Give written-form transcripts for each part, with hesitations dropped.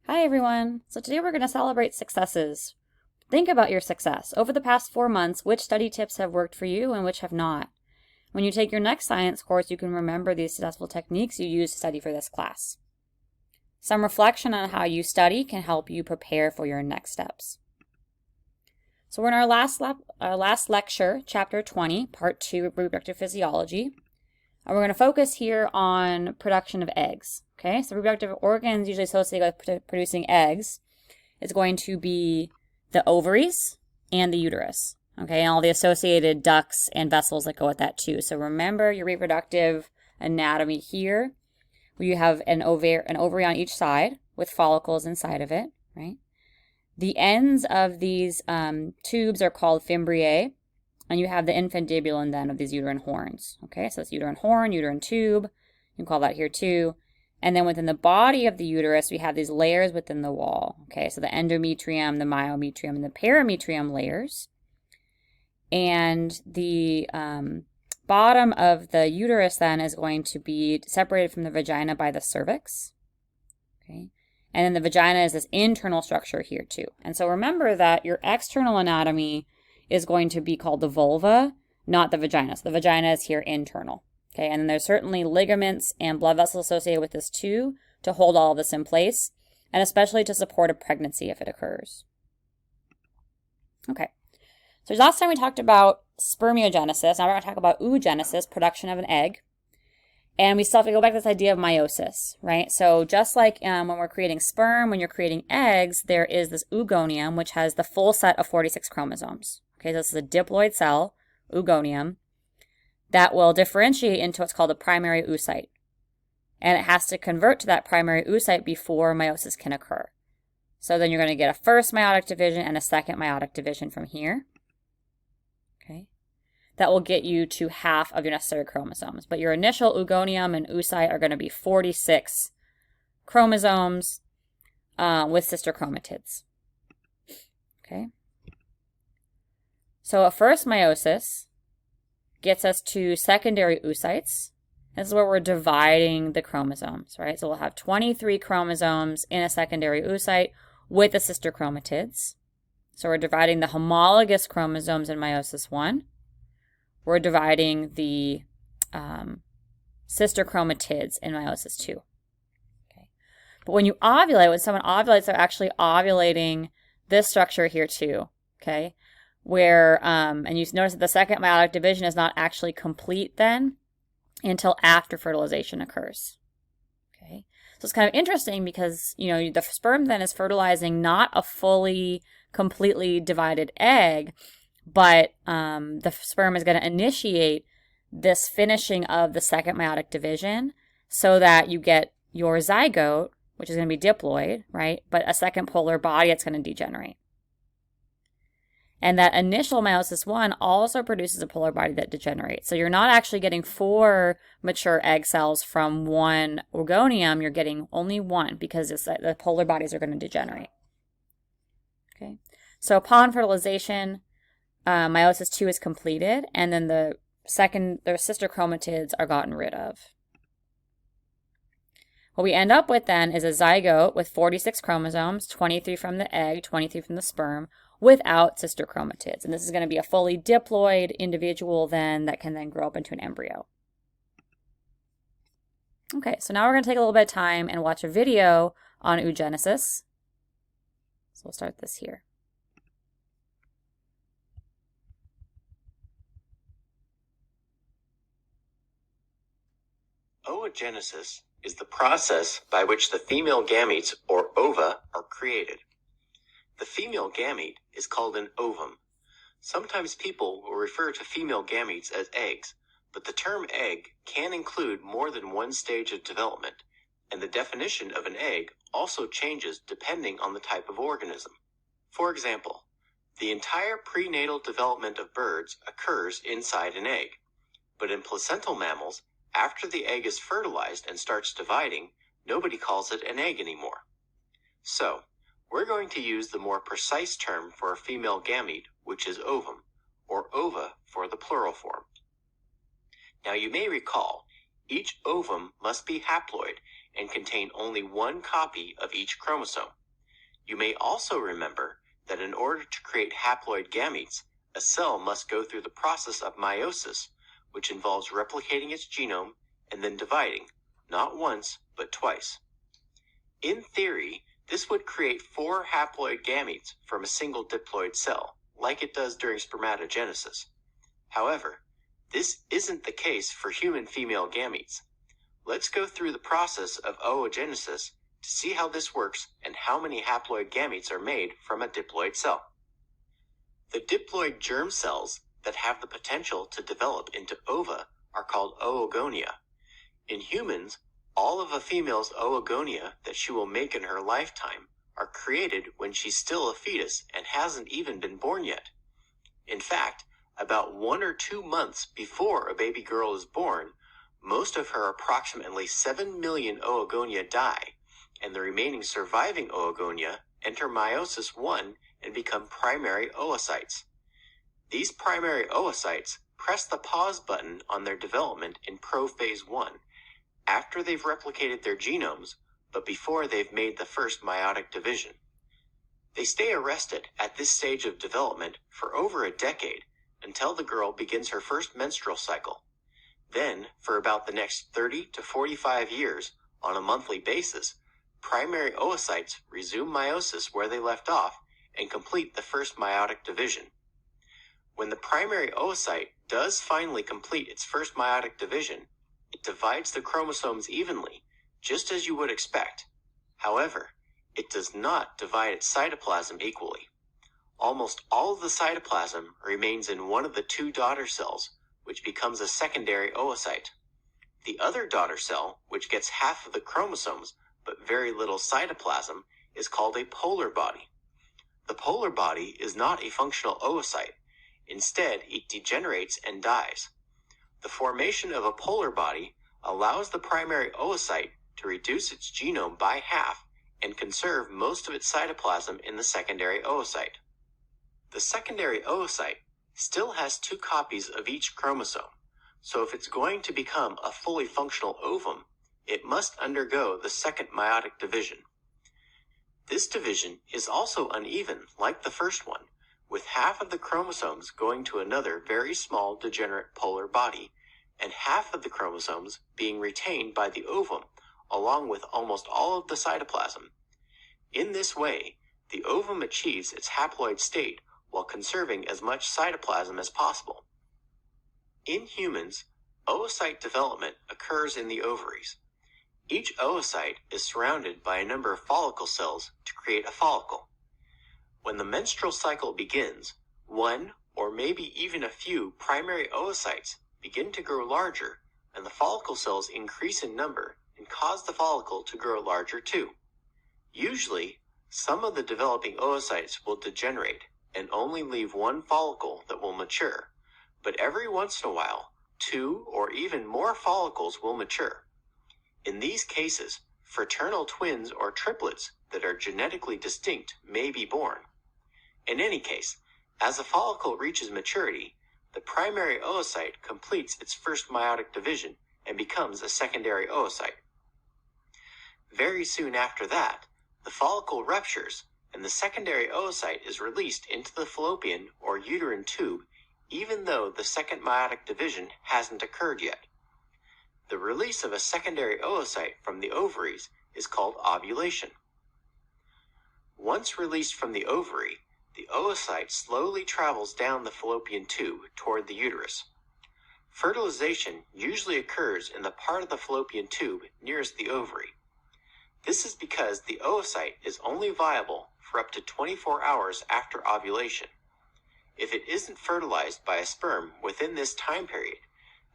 Hi everyone! So today we're going to celebrate successes. Think about your success. Over the past 4 months, which study tips have worked for you and which have not? When you take your next science course, you can remember these successful techniques you used to study for this class. Some reflection on how you study can help you prepare for your next steps. So we're in our last lecture, Chapter 20, Part 2 of Reproductive Physiology. And we're going to focus here on production of eggs. Okay, so reproductive organs usually associated with producing eggs is going to be the ovaries and the uterus. Okay, and all the associated ducts and vessels that go with that too. So remember your reproductive anatomy here, where you have an ovary on each side with follicles inside of it, right? The ends of these tubes are called fimbriae, and you have the infundibulum then of these uterine horns. Okay, so it's uterine horn, uterine tube, you can call that here too. And then within the body of the uterus, we have these layers within the wall. Okay, so the endometrium, the myometrium, and the perimetrium layers. And the bottom of the uterus then is going to be separated from the vagina by the cervix. Okay, and then the vagina is this internal structure here too. And so remember that your external anatomy is going to be called the vulva, not the vagina. So the vagina is here internal. Okay, and then there's certainly ligaments and blood vessels associated with this too to hold all of this in place, and especially to support a pregnancy if it occurs. Okay, so last time we talked about spermiogenesis. Now we're going to talk about oogenesis, production of an egg. And we still have to go back to this idea of meiosis, right? So just like when we're creating sperm, when you're creating eggs, there is this oogonium, which has the full set of 46 chromosomes. Okay, so this is a diploid cell, oogonium, that will differentiate into what's called a primary oocyte. And it has to convert to that primary oocyte before meiosis can occur. So then you're going to get a first meiotic division and a second meiotic division from here. Okay, that will get you to half of your necessary chromosomes. But your initial oogonium and oocyte are going to be 46 chromosomes with sister chromatids. Okay, so a first meiosis gets us to secondary oocytes. This is where we're dividing the chromosomes, right? So we'll have 23 chromosomes in a secondary oocyte with the sister chromatids. So we're dividing the homologous chromosomes in meiosis 1. We're dividing the sister chromatids in meiosis 2. Okay. But when you ovulate, when someone ovulates, they're actually ovulating this structure here too, okay? Where, and you notice that the second meiotic division is not actually complete then until after fertilization occurs. Okay, so it's kind of interesting because, you know, the sperm then is fertilizing not a fully, completely divided egg, but the sperm is going to initiate this finishing of the second meiotic division so that you get your zygote, which is going to be diploid, right? But a second polar body that's going to degenerate. And that initial meiosis 1 also produces a polar body that degenerates. So you're not actually getting 4 mature egg cells from one oogonium. You're getting only 1 because the polar bodies are going to degenerate. Okay. So upon fertilization, meiosis 2 is completed, and then the sister chromatids are gotten rid of. What we end up with then is a zygote with 46 chromosomes, 23 from the egg, 23 from the sperm, without sister chromatids. And this is going to be a fully diploid individual then that can then grow up into an embryo. Okay, so now we're going to take a little bit of time and watch a video on oogenesis. So we'll start this here. Oogenesis is the process by which the female gametes, or ova, are created. The female gamete is called an ovum. Sometimes people will refer to female gametes as eggs, but the term egg can include more than one stage of development, and the definition of an egg also changes depending on the type of organism. For example, the entire prenatal development of birds occurs inside an egg, but in placental mammals, after the egg is fertilized and starts dividing, nobody calls it an egg anymore. So, we're going to use the more precise term for a female gamete, which is ovum, or ova for the plural form. Now you may recall, each ovum must be haploid and contain only one copy of each chromosome. You may also remember that in order to create haploid gametes, a cell must go through the process of meiosis, which involves replicating its genome and then dividing, not once, but twice. In theory, this would create 4 haploid gametes from a single diploid cell, like it does during spermatogenesis. However, this isn't the case for human female gametes. Let's go through the process of oogenesis to see how this works and how many haploid gametes are made from a diploid cell. The diploid germ cells that have the potential to develop into ova are called oogonia. In humans, all of a female's oogonia that she will make in her lifetime are created when she's still a fetus and hasn't even been born yet. In fact, about 1 or 2 months before a baby girl is born, most of her approximately 7 million oogonia die, and the remaining surviving oogonia enter meiosis 1 and become primary oocytes. These primary oocytes press the pause button on their development in prophase 1, after they've replicated their genomes, but before they've made the first meiotic division. They stay arrested at this stage of development for over a decade until the girl begins her first menstrual cycle. Then, for about the next 30 to 45 years, on a monthly basis, primary oocytes resume meiosis where they left off and complete the first meiotic division. When the primary oocyte does finally complete its first meiotic division, it divides the chromosomes evenly, just as you would expect. However, it does not divide its cytoplasm equally. Almost all of the cytoplasm remains in one of the 2 daughter cells, which becomes a secondary oocyte. The other daughter cell, which gets half of the chromosomes but very little cytoplasm, is called a polar body. The polar body is not a functional oocyte. Instead, it degenerates and dies. The formation of a polar body allows the primary oocyte to reduce its genome by half and conserve most of its cytoplasm in the secondary oocyte. The secondary oocyte still has 2 copies of each chromosome, so if it's going to become a fully functional ovum, it must undergo the second meiotic division. This division is also uneven, like the first one, with half of the chromosomes going to another very small degenerate polar body, and half of the chromosomes being retained by the ovum, along with almost all of the cytoplasm. In this way, the ovum achieves its haploid state while conserving as much cytoplasm as possible. In humans, oocyte development occurs in the ovaries. Each oocyte is surrounded by a number of follicle cells to create a follicle. When the menstrual cycle begins, one or maybe even a few primary oocytes begin to grow larger, and the follicle cells increase in number and cause the follicle to grow larger too. Usually, some of the developing oocytes will degenerate and only leave one follicle that will mature, but every once in a while, 2 or even more follicles will mature. In these cases, fraternal twins or triplets that are genetically distinct may be born. In any case, as a follicle reaches maturity, the primary oocyte completes its first meiotic division and becomes a secondary oocyte. Very soon after that, the follicle ruptures and the secondary oocyte is released into the fallopian or uterine tube, even though the second meiotic division hasn't occurred yet. The release of a secondary oocyte from the ovaries is called ovulation. Once released from the ovary, the oocyte slowly travels down the fallopian tube toward the uterus. Fertilization usually occurs in the part of the fallopian tube nearest the ovary. This is because the oocyte is only viable for up to 24 hours after ovulation. If it isn't fertilized by a sperm within this time period,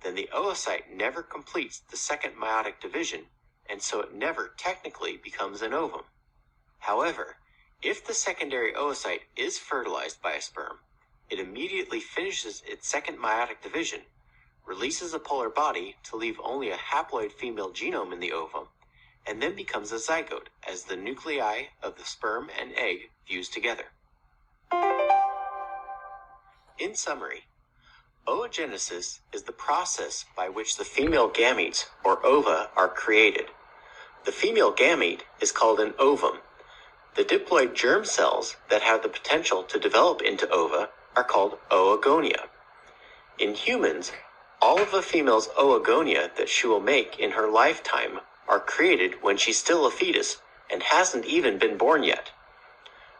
then the oocyte never completes the second meiotic division, and so it never technically becomes an ovum. However, if the secondary oocyte is fertilized by a sperm, it immediately finishes its second meiotic division, releases a polar body to leave only a haploid female genome in the ovum, and then becomes a zygote as the nuclei of the sperm and egg fuse together. In summary, oogenesis is the process by which the female gametes, or ova, are created. The female gamete is called an ovum. The diploid germ cells that have the potential to develop into ova are called oogonia. In humans, all of a female's oogonia that she will make in her lifetime are created when she's still a fetus and hasn't even been born yet.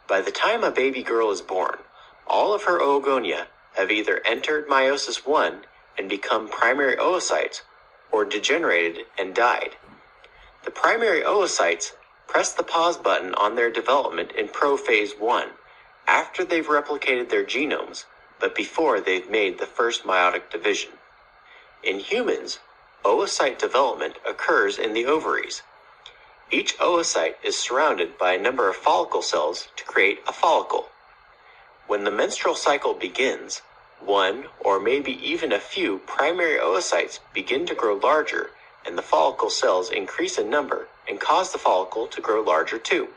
By the time a baby girl is born, all of her oogonia have either entered meiosis I and become primary oocytes or degenerated and died. The primary oocytes press the pause button on their development in prophase I after they've replicated their genomes, but before they've made the first meiotic division. In humans, oocyte development occurs in the ovaries. Each oocyte is surrounded by a number of follicle cells to create a follicle. When the menstrual cycle begins, one or maybe even a few primary oocytes begin to grow larger, and the follicle cells increase in number and cause the follicle to grow larger too.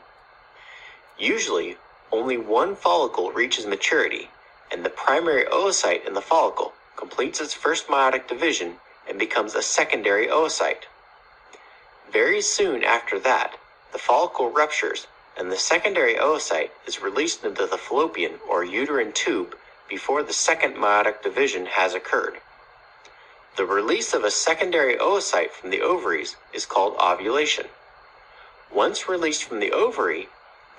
Usually, only one follicle reaches maturity, and the primary oocyte in the follicle completes its first meiotic division and becomes a secondary oocyte. Very soon after that, the follicle ruptures and the secondary oocyte is released into the fallopian or uterine tube before the second meiotic division has occurred. The release of a secondary oocyte from the ovaries is called ovulation. Once released from the ovary,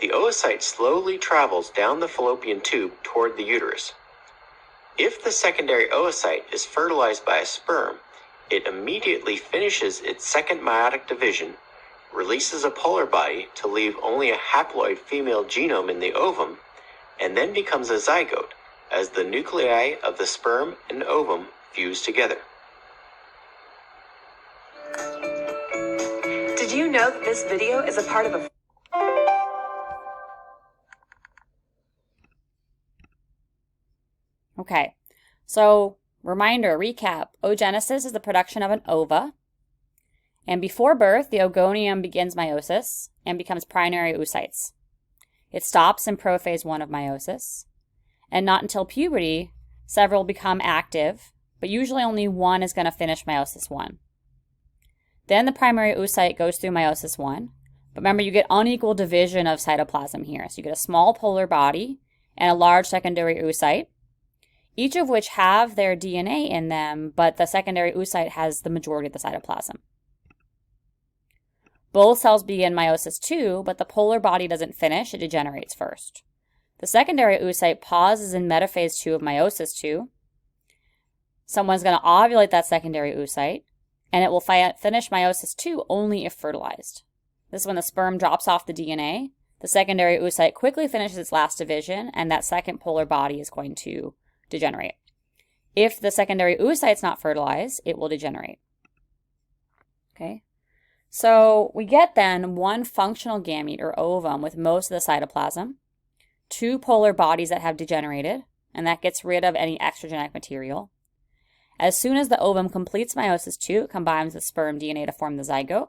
the oocyte slowly travels down the fallopian tube toward the uterus. If the secondary oocyte is fertilized by a sperm, it immediately finishes its second meiotic division, releases a polar body to leave only a haploid female genome in the ovum, and then becomes a zygote as the nuclei of the sperm and ovum fuse together. Did you know that this video is a part of a... Okay, so reminder, recap, oogenesis is the production of an ova. And before birth, the oogonium begins meiosis and becomes primary oocytes. It stops in prophase I of meiosis. And not until puberty, several become active, but usually only one is going to finish meiosis I. Then the primary oocyte goes through meiosis I. But remember, you get unequal division of cytoplasm here. So you get a small polar body and a large secondary oocyte, each of which have their DNA in them, but the secondary oocyte has the majority of the cytoplasm. Both cells begin meiosis II, but the polar body doesn't finish, it degenerates first. The secondary oocyte pauses in metaphase II of meiosis II. Someone's going to ovulate that secondary oocyte, and it will finish meiosis II only if fertilized. This is when the sperm drops off the DNA. The secondary oocyte quickly finishes its last division, and that second polar body is going to degenerate. If the secondary oocyte's not fertilized, it will degenerate. Okay? So we get then one functional gamete or ovum with most of the cytoplasm, two polar bodies that have degenerated, and that gets rid of any extra genetic material. As soon as the ovum completes meiosis II, it combines with sperm DNA to form the zygote.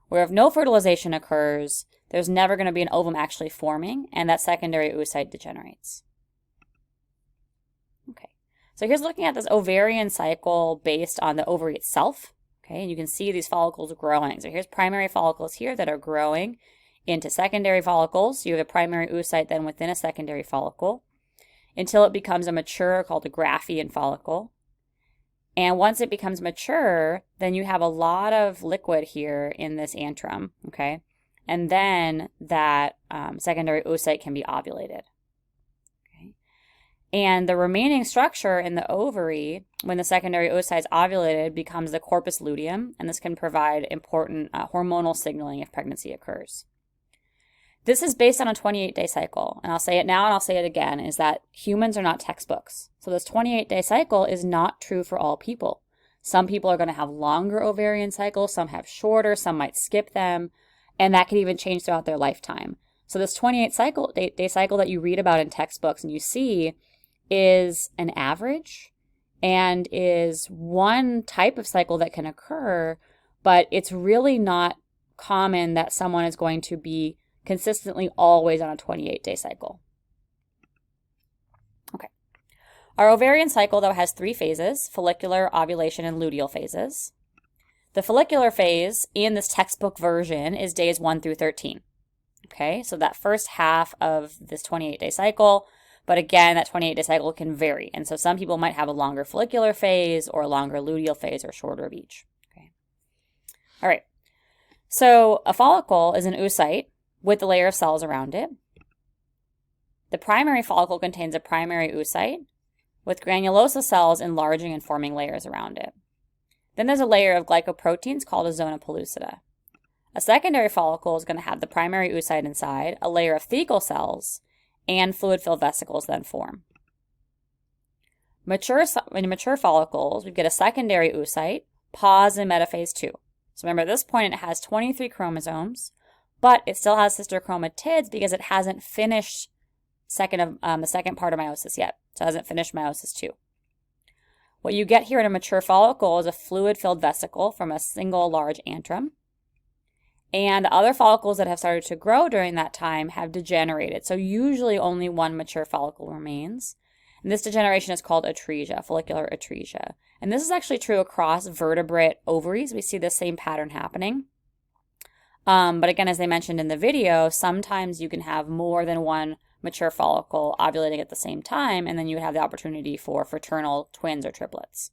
Where if no fertilization occurs, there's never going to be an ovum actually forming, and that secondary oocyte degenerates. Okay, so here's looking at this ovarian cycle based on the ovary itself. Okay, and you can see these follicles growing. So here's primary follicles here that are growing into secondary follicles. You have a primary oocyte then within a secondary follicle until it becomes a mature called a Graafian follicle. And once it becomes mature, then you have a lot of liquid here in this antrum, okay? And then that secondary oocyte can be ovulated. Okay? And the remaining structure in the ovary, when the secondary oocyte is ovulated, becomes the corpus luteum, and this can provide important hormonal signaling if pregnancy occurs. This is based on a 28-day cycle, and I'll say it now and I'll say it again, is that humans are not textbooks. So this 28-day cycle is not true for all people. Some people are going to have longer ovarian cycles, some have shorter, some might skip them, and that could even change throughout their lifetime. So this 28-day cycle that you read about in textbooks and you see is an average and is one type of cycle that can occur, but it's really not common that someone is going to be consistently always on a 28-day cycle. Okay. Our ovarian cycle, though, has three phases: follicular, ovulation, and luteal phases. The follicular phase in this textbook version is days 1 through 13. Okay, so that first half of this 28-day cycle, but again, that 28-day cycle can vary. And so some people might have a longer follicular phase or a longer luteal phase or shorter of each. Okay. All right. So a follicle is an oocyte with a layer of cells around it. The primary follicle contains a primary oocyte with granulosa cells enlarging and forming layers around it. Then there's a layer of glycoproteins called a zona pellucida. A secondary follicle is going to have the primary oocyte inside, a layer of thecal cells, and fluid-filled vesicles then form. In mature follicles, we get a secondary oocyte, pause in metaphase 2. So remember, at this point, it has 23 chromosomes, but it still has sister chromatids because it hasn't finished the second part of meiosis yet. So it hasn't finished meiosis 2. What you get here in a mature follicle is a fluid-filled vesicle from a single large antrum. And the other follicles that have started to grow during that time have degenerated. So usually only one mature follicle remains. And this degeneration is called atresia, follicular atresia. And this is actually true across vertebrate ovaries. We see the same pattern happening. But again, as I mentioned in the video, sometimes you can have more than one mature follicle ovulating at the same time, and then you would have the opportunity for fraternal twins or triplets.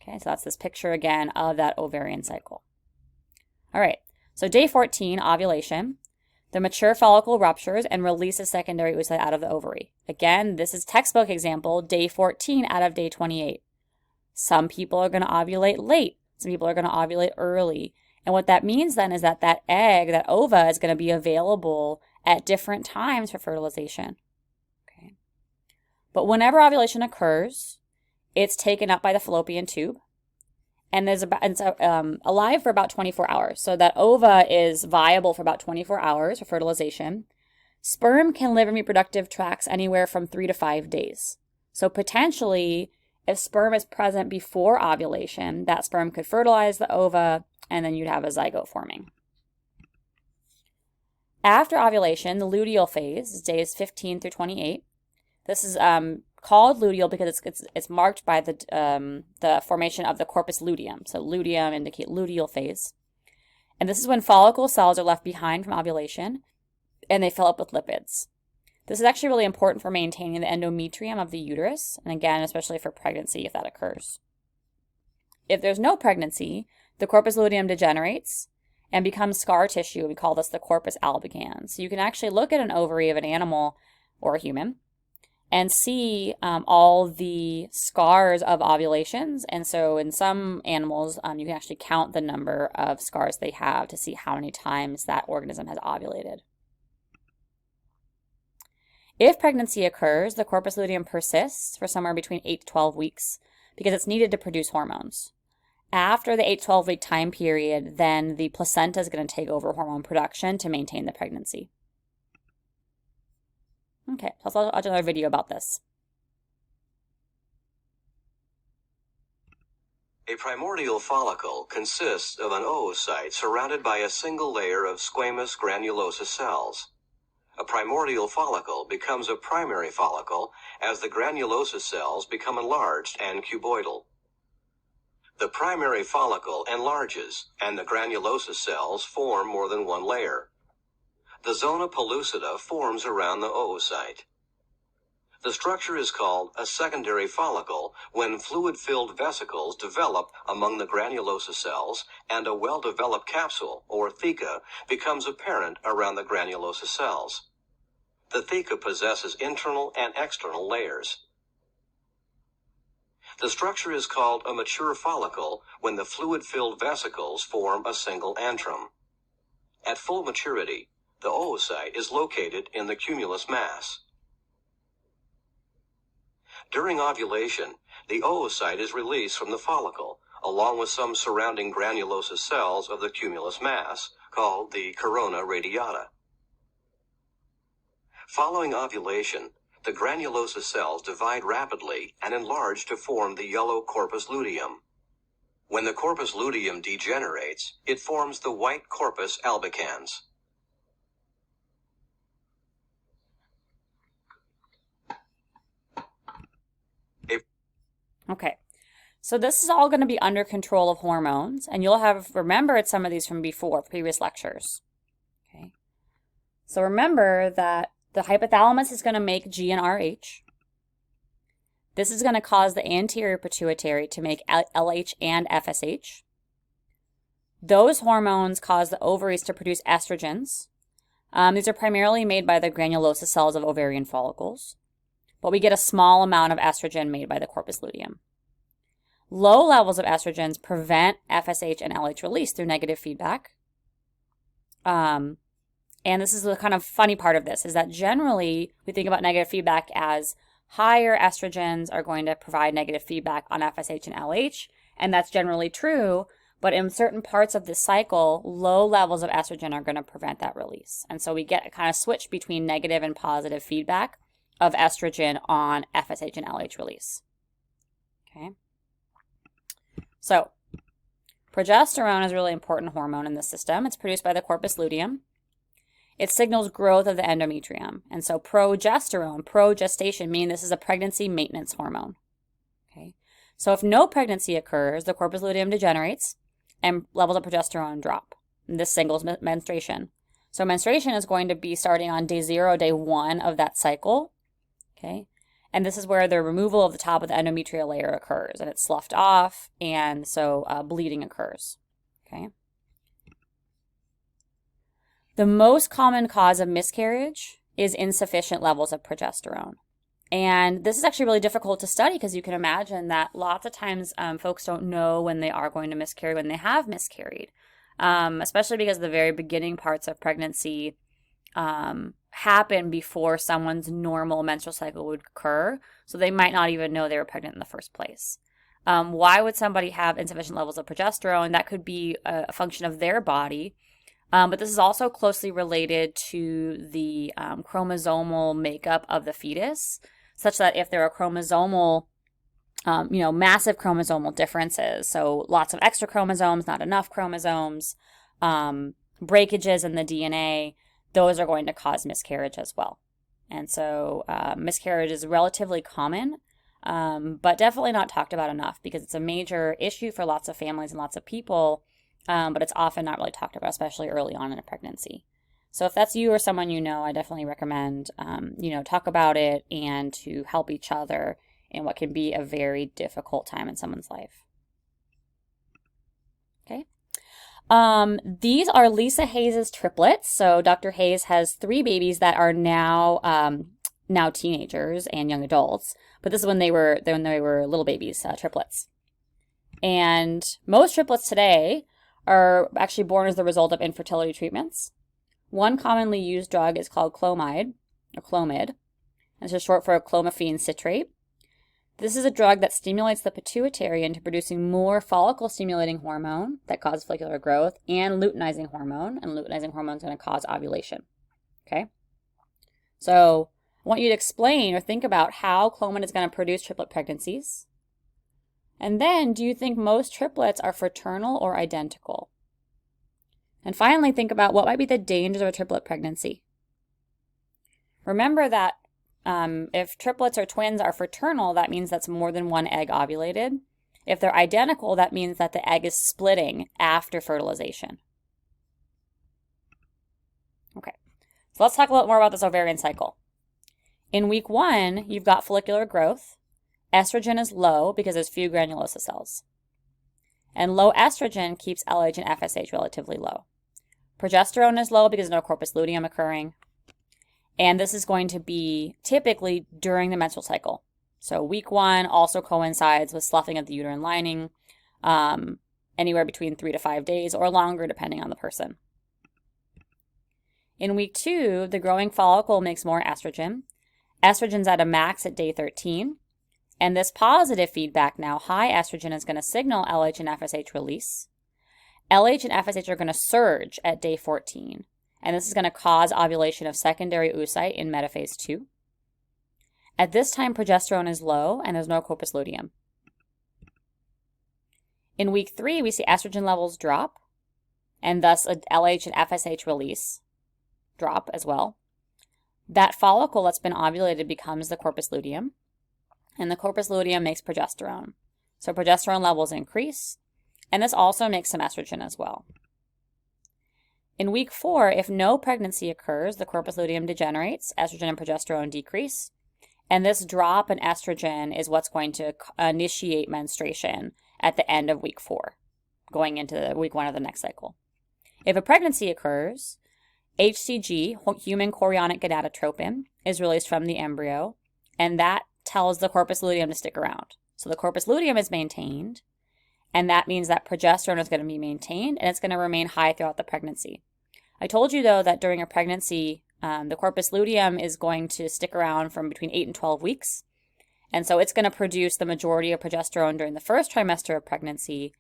Okay, so that's this picture again of that ovarian cycle. All right, so day 14, ovulation. The mature follicle ruptures and releases secondary oocyte out of the ovary. Again, this is textbook example, day 14 out of day 28. Some people are going to ovulate late. Some people are going to ovulate early. And what that means then is that that egg, that ova, is going to be available at different times for fertilization. Okay. But whenever ovulation occurs, it's taken up by the fallopian tube. And it's alive for about 24 hours. So that ova is viable for about 24 hours for fertilization. Sperm can live in reproductive tracts anywhere from 3 to 5 days. So potentially, if sperm is present before ovulation, that sperm could fertilize the ova, and then you'd have a zygote forming. After ovulation, the luteal phase is days 15 through 28. This is called luteal because it's marked by the formation of the corpus luteum. So luteum indicate luteal phase. And this is when follicle cells are left behind from ovulation and they fill up with lipids. This is actually really important for maintaining the endometrium of the uterus, and again, especially for pregnancy if that occurs. If there's no pregnancy, the corpus luteum degenerates and becomes scar tissue. We call this the corpus albicans. So you can actually look at an ovary of an animal or a human and see all the scars of ovulations. And so in some animals, you can actually count the number of scars they have to see how many times that organism has ovulated. If pregnancy occurs, the corpus luteum persists for somewhere between 8 to 12 weeks because it's needed to produce hormones. After the 8 to 12 week time period, then the placenta is going to take over hormone production to maintain the pregnancy. Okay, so I'll do another video about this. A primordial follicle consists of an oocyte surrounded by a single layer of squamous granulosa cells. A primordial follicle becomes a primary follicle as the granulosa cells become enlarged and cuboidal. The primary follicle enlarges, and the granulosa cells form more than one layer. The zona pellucida forms around the oocyte. The structure is called a secondary follicle when fluid-filled vesicles develop among the granulosa cells and a well-developed capsule, or theca, becomes apparent around the granulosa cells. The theca possesses internal and external layers. The structure is called a mature follicle when the fluid-filled vesicles form a single antrum. At full maturity, the oocyte is located in the cumulus mass. During ovulation, the oocyte is released from the follicle, along with some surrounding granulosa cells of the cumulus mass, called the corona radiata. Following ovulation, the granulosa cells divide rapidly and enlarge to form the yellow corpus luteum. When the corpus luteum degenerates, it forms the white corpus albicans. Okay, So this is all going to be under control of hormones, and you'll have remembered some of these from before, previous lectures. Okay. So remember that the hypothalamus is going to make GnRH. This is going to cause the anterior pituitary to make LH and FSH. Those hormones cause the ovaries to produce estrogens. These are primarily made by the granulosa cells of ovarian follicles, but we get a small amount of estrogen made by the corpus luteum. Low levels of estrogens prevent FSH and LH release through negative feedback. And this is the kind of funny part of this, is that generally we think about negative feedback as higher estrogens are going to provide negative feedback on FSH and LH, and that's generally true, but in certain parts of the cycle, low levels of estrogen are going to prevent that release. And so we get a kind of switch between negative and positive feedback of estrogen on FSH and LH release. Okay. So, progesterone is a really important hormone in the system. It's produced by the corpus luteum. It signals growth of the endometrium. And so progesterone, progestation, meaning this is a pregnancy maintenance hormone. Okay. So if no pregnancy occurs, the corpus luteum degenerates and levels of progesterone drop. And this signals menstruation. So menstruation is going to be starting on day 0, day 1 of that cycle. Okay. And this is where the removal of the top of the endometrial layer occurs, and it's sloughed off, and so bleeding occurs. Okay. The most common cause of miscarriage is insufficient levels of progesterone. And this is actually really difficult to study because you can imagine that lots of times folks don't know when they are going to miscarry, when they have miscarried, especially because the very beginning parts of pregnancy happen before someone's normal menstrual cycle would occur, so they might not even know they were pregnant in the first place. Why would somebody have insufficient levels of progesterone? That could be a function of their body, but this is also closely related to the chromosomal makeup of the fetus, such that if there are chromosomal, massive chromosomal differences, so lots of extra chromosomes, not enough chromosomes, breakages in the DNA, those are going to cause miscarriage as well. And so miscarriage is relatively common, but definitely not talked about enough because it's a major issue for lots of families and lots of people, but it's often not really talked about, especially early on in a pregnancy. So if that's you or someone you know, I definitely recommend, talk about it and to help each other in what can be a very difficult time in someone's life. Okay. These are Lisa Hayes' triplets. So Dr. Hayes has 3 babies that are now teenagers and young adults. But this is when they were little babies, triplets. And most triplets today are actually born as the result of infertility treatments. One commonly used drug is called Clomid. And it's just short for clomiphene citrate. This is a drug that stimulates the pituitary into producing more follicle-stimulating hormone that causes follicular growth and luteinizing hormone. And luteinizing hormone is going to cause ovulation. Okay? So I want you to explain or think about how Clomid is going to produce triplet pregnancies. And then, do you think most triplets are fraternal or identical? And finally, think about what might be the dangers of a triplet pregnancy. Remember that if triplets or twins are fraternal, that means that's more than one egg ovulated. If they're identical, that means that the egg is splitting after fertilization. Okay, so let's talk a little more about this ovarian cycle. In week 1, you've got follicular growth. Estrogen is low because there's few granulosa cells. And low estrogen keeps LH and FSH relatively low. Progesterone is low because there's no corpus luteum occurring. And this is going to be typically during the menstrual cycle. So week 1 also coincides with sloughing of the uterine lining, anywhere between 3 to 5 days or longer depending on the person. In week 2, the growing follicle makes more estrogen. Estrogen's at a max at day 13. And this positive feedback now, high estrogen, is going to signal LH and FSH release. LH and FSH are going to surge at day 14. And this is going to cause ovulation of secondary oocyte in metaphase 2. At this time, progesterone is low and there's no corpus luteum. In week 3, we see estrogen levels drop, and thus a LH and FSH release drop as well. That follicle that's been ovulated becomes the corpus luteum, and the corpus luteum makes progesterone. So progesterone levels increase, and this also makes some estrogen as well. In week 4, if no pregnancy occurs, the corpus luteum degenerates, estrogen and progesterone decrease, and this drop in estrogen is what's going to initiate menstruation at the end of week 4, going into week 1 of the next cycle. If a pregnancy occurs, HCG, human chorionic gonadotropin, is released from the embryo, and that tells the corpus luteum to stick around. So the corpus luteum is maintained, and that means that progesterone is going to be maintained, and it's going to remain high throughout the pregnancy. I told you, though, that during a pregnancy, the corpus luteum is going to stick around from between 8 and 12 weeks, and so it's going to produce the majority of progesterone during the first trimester of pregnancy.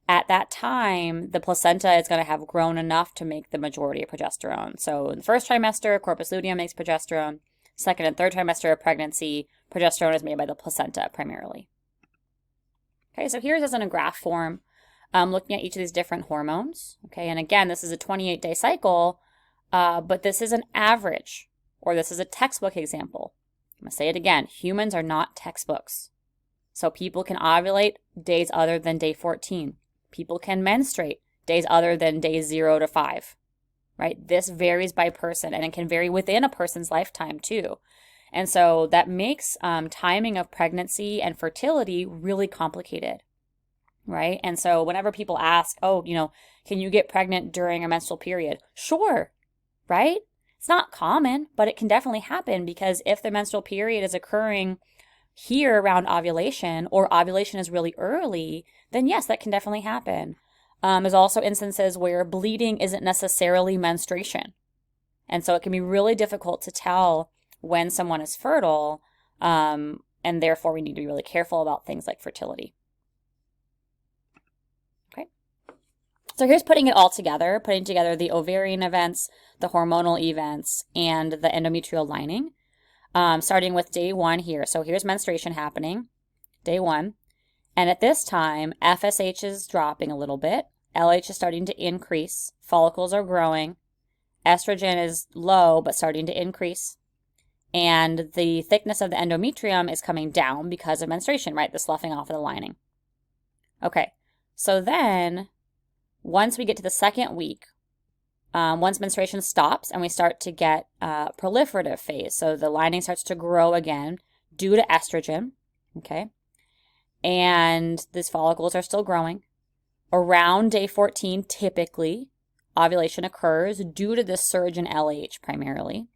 At that time, the placenta is going to have grown enough to make the majority of progesterone. So in the first trimester, corpus luteum makes progesterone. Second and third trimester of pregnancy, progesterone is made by the placenta primarily. Okay, so here's as in a graph form, looking at each of these different hormones. Okay, and again, this is a 28-day cycle, but this is an average, or this is a textbook example. I'm going to say it again. Humans are not textbooks. So people can ovulate days other than day 14. People can menstruate days other than days 0 to 5, right? This varies by person, and it can vary within a person's lifetime too. And so that makes timing of pregnancy and fertility really complicated, right? And so whenever people ask, oh, can you get pregnant during a menstrual period? Sure, right? It's not common, but it can definitely happen, because if the menstrual period is occurring here around ovulation, or ovulation is really early, then yes, that can definitely happen. There's also instances where bleeding isn't necessarily menstruation. And so it can be really difficult to tell when someone is fertile, and therefore we need to be really careful about things like fertility. Okay. So here's putting it all together, putting together the ovarian events, the hormonal events, and the endometrial lining. Starting with day 1 here. So here's menstruation happening, day 1. And at this time, FSH is dropping a little bit. LH is starting to increase. Follicles are growing. Estrogen is low, but starting to increase. And the thickness of the endometrium is coming down because of menstruation, right? The sloughing off of the lining. Okay, so then once we get to the second week, once menstruation stops and we start to get proliferative phase, so the lining starts to grow again due to estrogen, okay? And these follicles are still growing. Around day 14, typically, ovulation occurs due to this surge in LH primarily.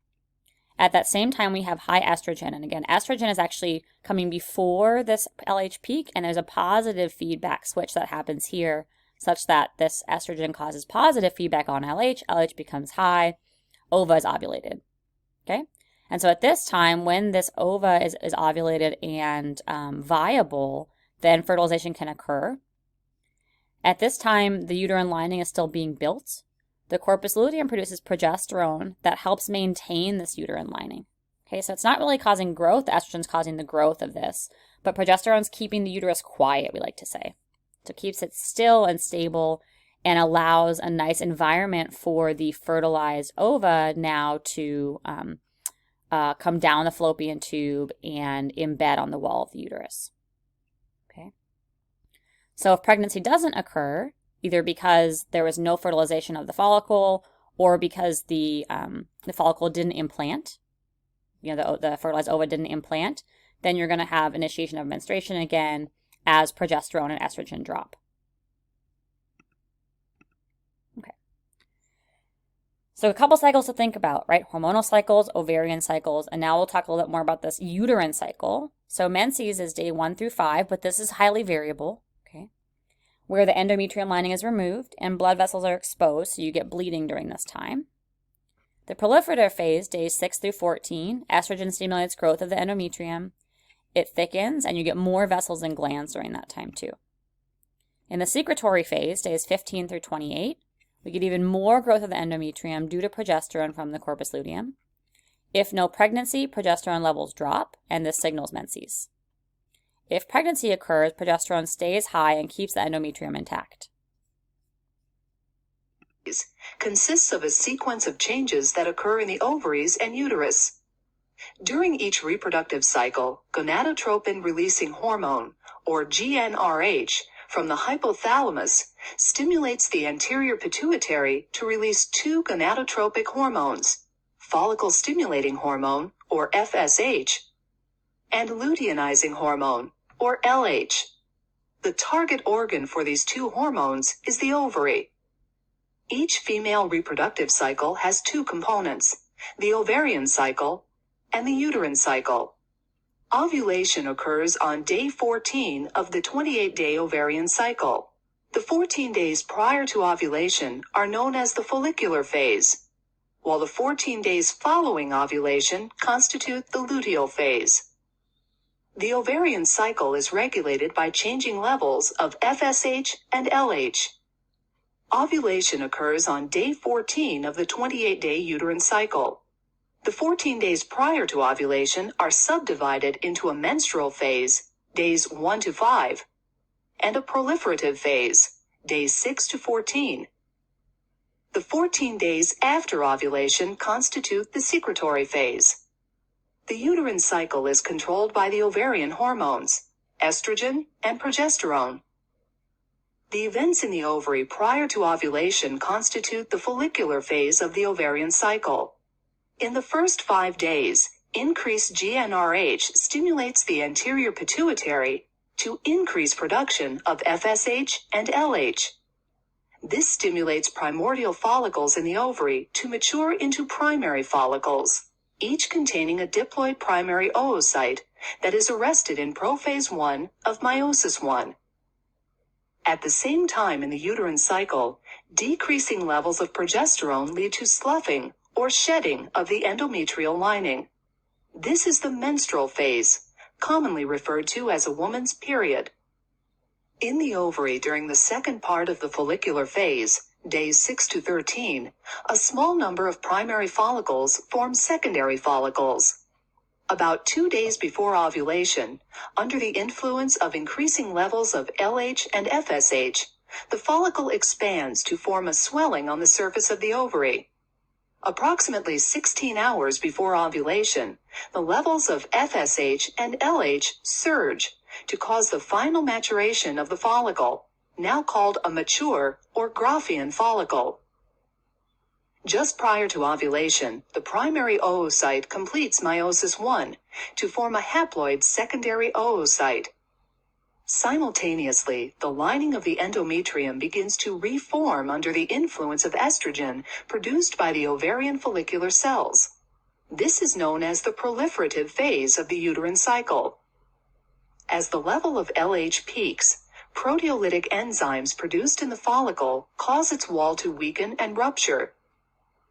At that same time, we have high estrogen. And again, estrogen is actually coming before this LH peak, and there's a positive feedback switch that happens here, such that this estrogen causes positive feedback on LH. LH becomes high. Ova is ovulated. Okay? And so at this time, when this ova is ovulated and viable, then fertilization can occur. At this time, the uterine lining is still being built. The corpus luteum produces progesterone that helps maintain this uterine lining. Okay, so it's not really causing growth. The estrogen's causing the growth of this, but progesterone's keeping the uterus quiet, we like to say. So it keeps it still and stable and allows a nice environment for the fertilized ova now to come down the fallopian tube and embed on the wall of the uterus. Okay. So if pregnancy doesn't occur, either because there was no fertilization of the follicle or because the follicle didn't implant, the fertilized ova didn't implant, then you're going to have initiation of menstruation again as progesterone and estrogen drop. Okay. So a couple cycles to think about, right? Hormonal cycles, ovarian cycles, and now we'll talk a little bit more about this uterine cycle. So menses is day 1 through 5, but this is highly variable, okay? Where the endometrium lining is removed and blood vessels are exposed, so you get bleeding during this time. The proliferative phase, days 6 through 14, estrogen stimulates growth of the endometrium. It thickens, and you get more vessels and glands during that time too. In the secretory phase, days 15 through 28, we get even more growth of the endometrium due to progesterone from the corpus luteum. If no pregnancy, progesterone levels drop, and this signals menses. If pregnancy occurs, progesterone stays high and keeps the endometrium intact. Consists of a sequence of changes that occur in the ovaries and uterus. During each reproductive cycle, gonadotropin-releasing hormone, or GnRH, from the hypothalamus stimulates the anterior pituitary to release two gonadotropic hormones, follicle-stimulating hormone, or FSH, and luteinizing hormone, or LH. The target organ for these two hormones is the ovary. Each female reproductive cycle has two components, the ovarian cycle and the uterine cycle. Ovulation occurs on day 14 of the 28-day ovarian cycle. The 14 days prior to ovulation are known as the follicular phase, while the 14 days following ovulation constitute the luteal phase. The ovarian cycle is regulated by changing levels of FSH and LH. Ovulation occurs on day 14 of the 28-day uterine cycle. The 14 days prior to ovulation are subdivided into a menstrual phase, days 1 to 5, and a proliferative phase, days 6 to 14. The 14 days after ovulation constitute the secretory phase. The uterine cycle is controlled by the ovarian hormones, estrogen and progesterone. The events in the ovary prior to ovulation constitute the follicular phase of the ovarian cycle. In the first 5 days, increased GnRH stimulates the anterior pituitary to increase production of FSH and LH. This stimulates primordial follicles in the ovary to mature into primary follicles, each containing a diploid primary oocyte that is arrested in prophase 1 of meiosis 1. At the same time in the uterine cycle, decreasing levels of progesterone lead to sloughing or shedding of the endometrial lining. This is the menstrual phase, commonly referred to as a woman's period. In the ovary during the second part of the follicular phase, days 6 to 13, a small number of primary follicles form secondary follicles. About 2 days before ovulation, under the influence of increasing levels of LH and FSH, the follicle expands to form a swelling on the surface of the ovary. Approximately 16 hours before ovulation, the levels of FSH and LH surge to cause the final maturation of the follicle, now called a mature or Graafian follicle. Just prior to ovulation, the primary oocyte completes meiosis 1 to form a haploid secondary oocyte. Simultaneously, the lining of the endometrium begins to reform under the influence of estrogen produced by the ovarian follicular cells. This is known as the proliferative phase of the uterine cycle. As the level of LH peaks, proteolytic enzymes produced in the follicle cause its wall to weaken and rupture.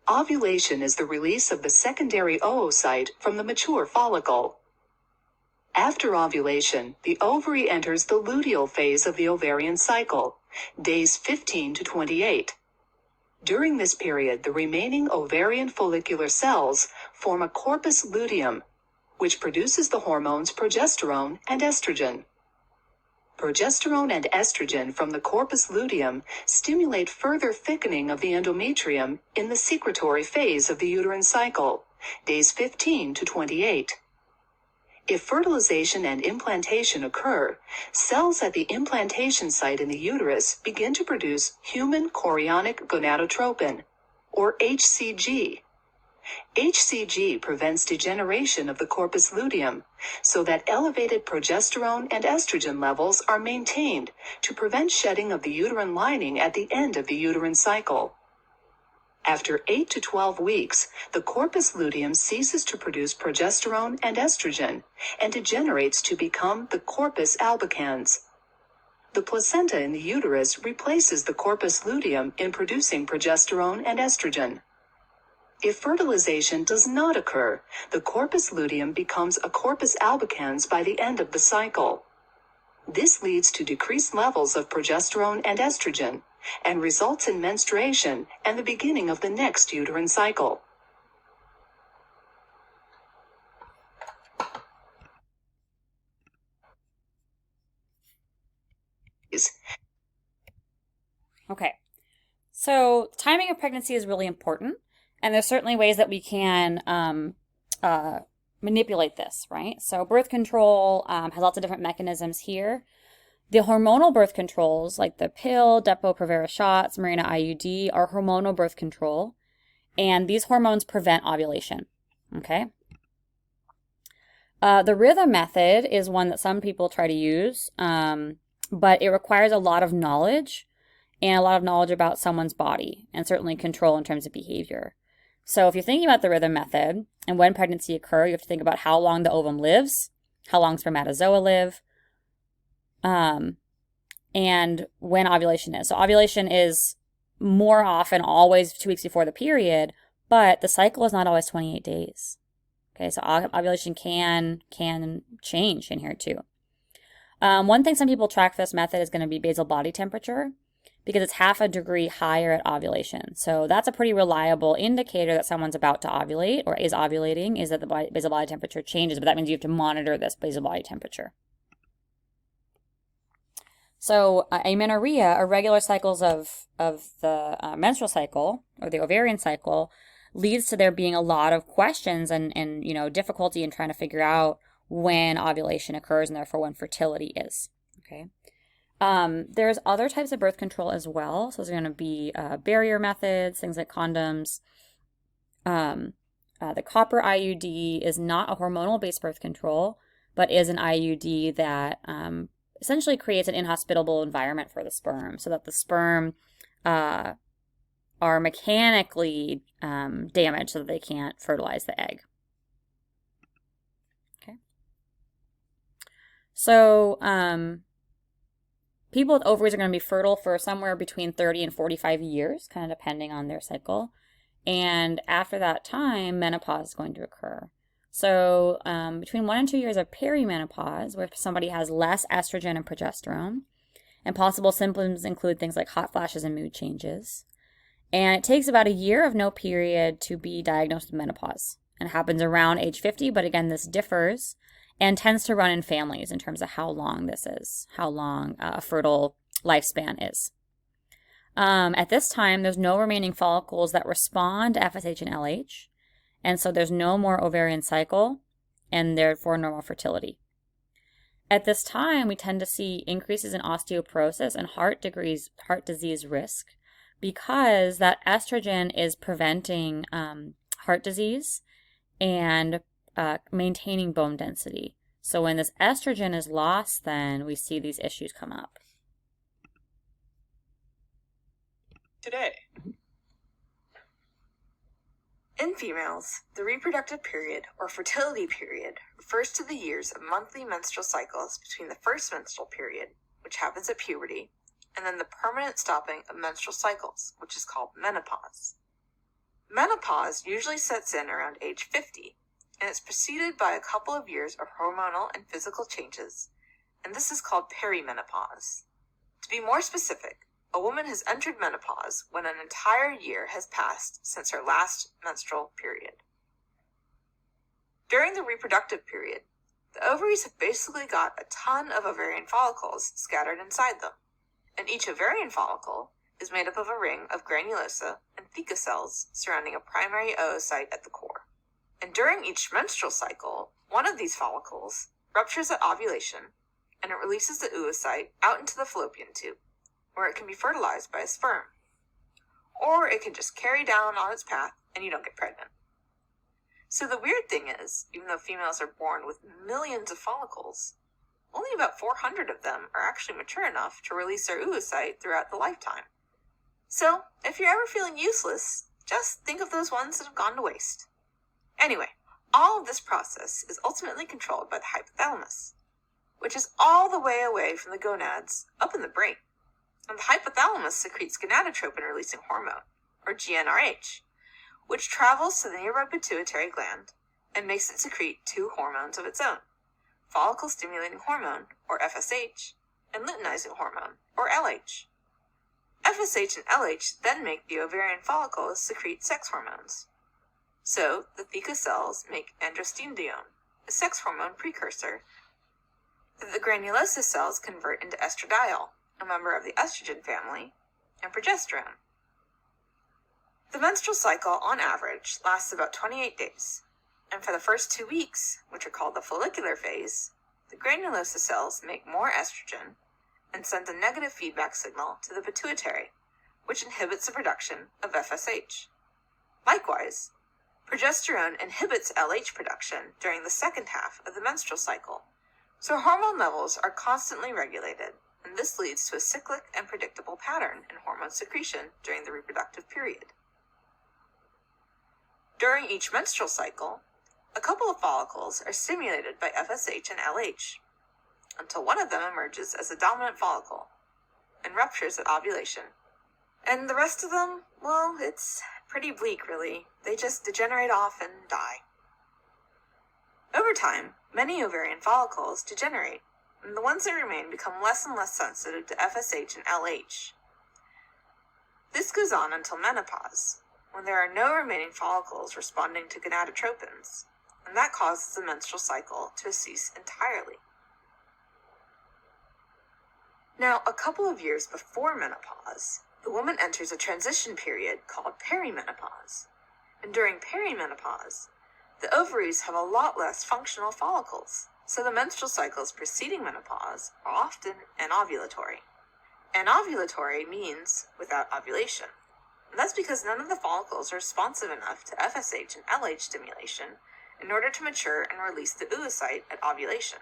Ovulation is the release of the secondary oocyte from the mature follicle. After ovulation, the ovary enters the luteal phase of the ovarian cycle, days 15 to 28. During this period, the remaining ovarian follicular cells form a corpus luteum, which produces the hormones progesterone and estrogen. Progesterone and estrogen from the corpus luteum stimulate further thickening of the endometrium in the secretory phase of the uterine cycle, days 15 to 28. If fertilization and implantation occur, cells at the implantation site in the uterus begin to produce human chorionic gonadotropin, or HCG. HCG prevents degeneration of the corpus luteum, so that elevated progesterone and estrogen levels are maintained to prevent shedding of the uterine lining at the end of the uterine cycle. After 8 to 12 weeks, the corpus luteum ceases to produce progesterone and estrogen and degenerates to become the corpus albicans. The placenta in the uterus replaces the corpus luteum in producing progesterone and estrogen. If fertilization does not occur, the corpus luteum becomes a corpus albicans by the end of the cycle. This leads to decreased levels of progesterone and estrogen, and results in menstruation and the beginning of the next uterine cycle. Okay, so timing of pregnancy is really important, and there's certainly ways that we can manipulate this, right? So birth control has lots of different mechanisms here. The hormonal birth controls, like the pill, Depo-Provera shots, Mirena IUD, are hormonal birth control, and these hormones prevent ovulation, okay? The rhythm method is one that some people try to use, but it requires a lot of knowledge and a lot of knowledge about someone's body and certainly control in terms of behavior. So if you're thinking about the rhythm method and when pregnancy occurs, you have to think about how long the ovum lives, how long spermatozoa live, and when ovulation is. So ovulation is more often always 2 weeks before the period, but the cycle is not always 28 days. Okay, so ovulation can change in here too. One thing some people track for this method is going to be basal body temperature, because it's 0.5 degree higher at ovulation. So that's a pretty reliable indicator that someone's about to ovulate or is ovulating, is that the basal body temperature changes, but that means you have to monitor this basal body temperature. So amenorrhea, irregular cycles of the menstrual cycle or the ovarian cycle, leads to there being a lot of questions and difficulty in trying to figure out when ovulation occurs and therefore when fertility is. Okay. There's other types of birth control as well. So there's going to be barrier methods, things like condoms. The copper IUD is not a hormonal-based birth control, but is an IUD that essentially creates an inhospitable environment for the sperm, so that the sperm are mechanically damaged so that they can't fertilize the egg. Okay. So people with ovaries are going to be fertile for somewhere between 30 and 45 years, kind of depending on their cycle. And after that time, menopause is going to occur. So between 1 and 2 years of perimenopause, where somebody has less estrogen and progesterone, and possible symptoms include things like hot flashes and mood changes. And it takes about a year of no period to be diagnosed with menopause. And it happens around age 50, but again, this differs and tends to run in families in terms of how long this is, how long a fertile lifespan is. At this time, there's no remaining follicles that respond to FSH and LH, and so there's no more ovarian cycle, and therefore no more fertility. At this time, we tend to see increases in osteoporosis and heart disease risk, because that estrogen is preventing heart disease and maintaining bone density. So when this estrogen is lost, then we see these issues come up. Today. In females, the reproductive period, or fertility period, refers to the years of monthly menstrual cycles between the first menstrual period, which happens at puberty, and then the permanent stopping of menstrual cycles, which is called menopause. Menopause usually sets in around age 50, and it's preceded by a couple of years of hormonal and physical changes, and this is called perimenopause. To be more specific, a woman has entered menopause when an entire year has passed since her last menstrual period. During the reproductive period, the ovaries have basically got a ton of ovarian follicles scattered inside them, and each ovarian follicle is made up of a ring of granulosa and theca cells surrounding a primary oocyte at the core. And during each menstrual cycle, one of these follicles ruptures at ovulation, and it releases the oocyte out into the fallopian tube, where it can be fertilized by a sperm. Or it can just carry down on its path and you don't get pregnant. So the weird thing is, even though females are born with millions of follicles, only about 400 of them are actually mature enough to release their oocyte throughout the lifetime. So if you're ever feeling useless, just think of those ones that have gone to waste. Anyway, all of this process is ultimately controlled by the hypothalamus, which is all the way away from the gonads up in the brain. And the hypothalamus secretes gonadotropin-releasing hormone, or GnRH, which travels to the nearby pituitary gland and makes it secrete 2 hormones of its own, follicle-stimulating hormone, or FSH, and luteinizing hormone, or LH. FSH and LH then make the ovarian follicles secrete sex hormones. So, the theca cells make androstenedione, a sex hormone precursor, that the granulosa cells convert into estradiol, a member of the estrogen family, and progesterone. The menstrual cycle, on average, lasts about 28 days, and for the first 2 weeks, which are called the follicular phase, the granulosa cells make more estrogen, and sends a negative feedback signal to the pituitary, which inhibits the production of FSH. Likewise, progesterone inhibits LH production during the second half of the menstrual cycle, so hormone levels are constantly regulated, and this leads to a cyclic and predictable pattern in hormone secretion during the reproductive period. During each menstrual cycle, a couple of follicles are stimulated by FSH and LH, until one of them emerges as a dominant follicle and ruptures at ovulation. And the rest of them, well, it's pretty bleak, really. They just degenerate off and die. Over time, many ovarian follicles degenerate, and the ones that remain become less and less sensitive to FSH and LH. This goes on until menopause, when there are no remaining follicles responding to gonadotropins, and that causes the menstrual cycle to cease entirely. Now, a couple of years before menopause, the woman enters a transition period called perimenopause. And during perimenopause, the ovaries have a lot less functional follicles, so the menstrual cycles preceding menopause are often anovulatory. Anovulatory means without ovulation, and that's because none of the follicles are responsive enough to FSH and LH stimulation in order to mature and release the oocyte at ovulation.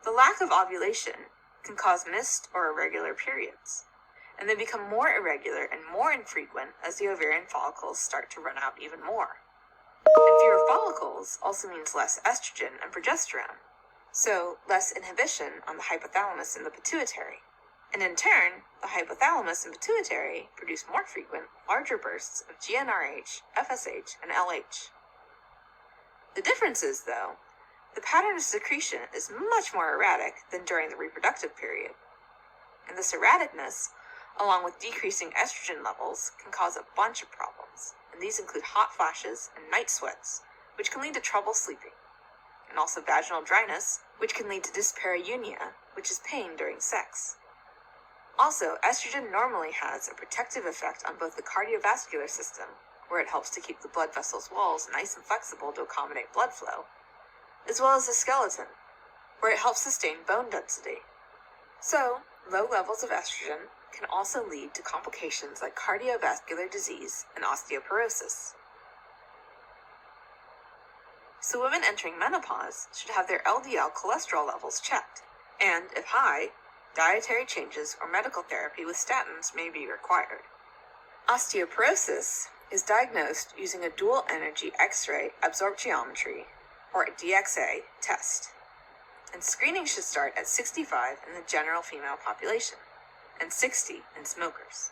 The lack of ovulation can cause missed or irregular periods, and they become more irregular and more infrequent as the ovarian follicles start to run out even more. And fewer follicles also means less estrogen and progesterone, so less inhibition on the hypothalamus and the pituitary. And in turn, the hypothalamus and pituitary produce more frequent, larger bursts of GnRH, FSH, and LH. The difference is, though, the pattern of secretion is much more erratic than during the reproductive period. And this erraticness, along with decreasing estrogen levels, can cause a bunch of problems, and these include hot flashes and night sweats, which can lead to trouble sleeping, and also vaginal dryness, which can lead to dyspareunia, which is pain during sex. Also, estrogen normally has a protective effect on both the cardiovascular system, where it helps to keep the blood vessels' walls nice and flexible to accommodate blood flow, as well as the skeleton, where it helps sustain bone density. So, low levels of estrogen can also lead to complications like cardiovascular disease and osteoporosis. So women entering menopause should have their LDL cholesterol levels checked, and if high, dietary changes or medical therapy with statins may be required. Osteoporosis is diagnosed using a dual energy X-ray absorptiometry, or a DXA, test. And screening should start at 65 in the general female population, and 60 in smokers.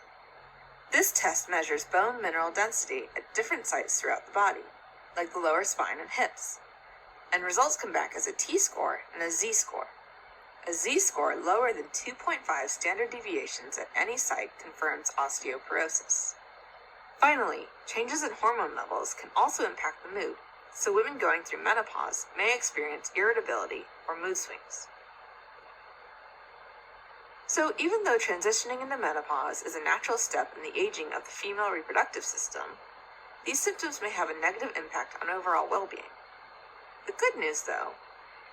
This test measures bone mineral density at different sites throughout the body, like the lower spine and hips, and results come back as a T-score and a Z-score. A Z-score lower than 2.5 standard deviations at any site confirms osteoporosis. Finally, changes in hormone levels can also impact the mood, so women going through menopause may experience irritability or mood swings. So even though transitioning into menopause is a natural step in the aging of the female reproductive system, these symptoms may have a negative impact on overall well-being. The good news, though,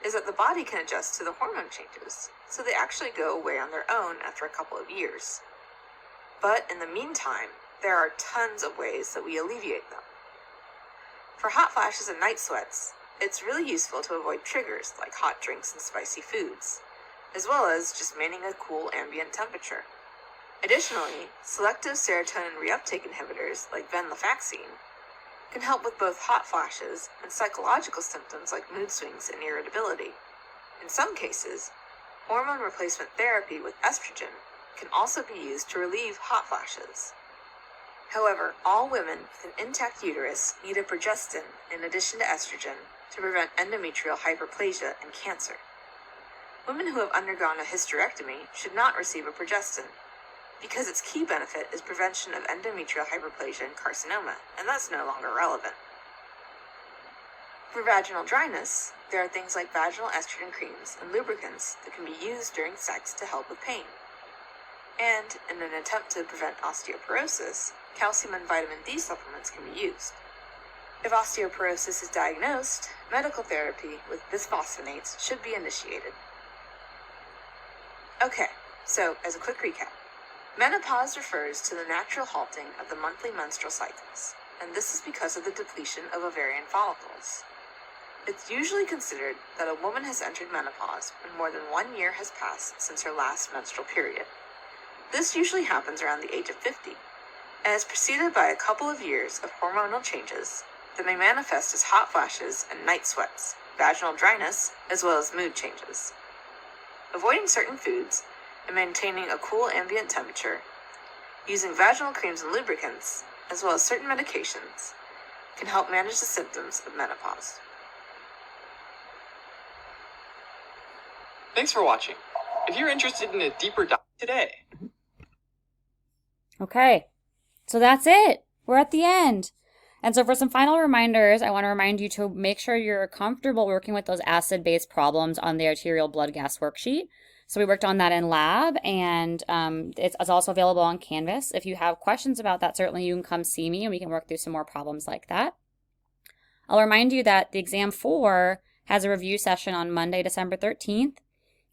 is that the body can adjust to the hormone changes, so they actually go away on their own after a couple of years. But in the meantime, there are tons of ways that we alleviate them. For hot flashes and night sweats, it's really useful to avoid triggers like hot drinks and spicy foods, as well as just maintaining a cool ambient temperature. Additionally, selective serotonin reuptake inhibitors like venlafaxine can help with both hot flashes and psychological symptoms like mood swings and irritability. In some cases, hormone replacement therapy with estrogen can also be used to relieve hot flashes. However, all women with an intact uterus need a progestin in addition to estrogen to prevent endometrial hyperplasia and cancer. Women who have undergone a hysterectomy should not receive a progestin, because its key benefit is prevention of endometrial hyperplasia and carcinoma, and that's no longer relevant. For vaginal dryness, there are things like vaginal estrogen creams and lubricants that can be used during sex to help with pain. And, in an attempt to prevent osteoporosis, calcium and vitamin D supplements can be used. If osteoporosis is diagnosed, medical therapy with bisphosphonates should be initiated. Okay, So, as a quick recap, menopause refers to the natural halting of the monthly menstrual cycles, and this is because of the depletion of ovarian follicles. It's usually considered that a woman has entered menopause when more than 1 year has passed since her last menstrual period. This usually happens around the age of 50, and is preceded by a couple of years of hormonal changes that may manifest as hot flashes and night sweats, vaginal dryness, as well as mood changes. Avoiding certain foods and maintaining a cool ambient temperature, using vaginal creams and lubricants, as well as certain medications, can help manage the symptoms of menopause. Thanks for watching. If you're interested in a deeper dive today. Okay, so that's it. We're at the end. And so for some final reminders, I want to remind you to make sure you're comfortable working with those acid-based problems on the arterial blood gas worksheet. So we worked on that in lab, and it's also available on Canvas. If you have questions about that, certainly you can come see me and we can work through some more problems like that. I'll remind you that the exam 4 has a review session on Monday, December 13th,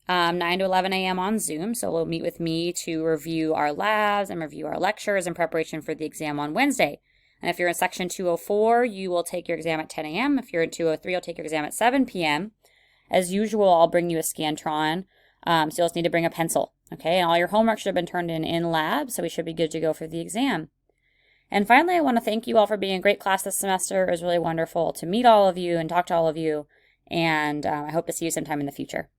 9 to 11 a.m. on Zoom. So we'll meet with me to review our labs and review our lectures in preparation for the exam on Wednesday. And if you're in section 204, you will take your exam at 10 a.m. If you're in 203, you'll take your exam at 7 p.m. As usual, I'll bring you a Scantron. So you'll just need to bring a pencil. Okay, and all your homework should have been turned in lab, so we should be good to go for the exam. And finally, I want to thank you all for being a great class this semester. It was really wonderful to meet all of you and talk to all of you. And I hope to see you sometime in the future.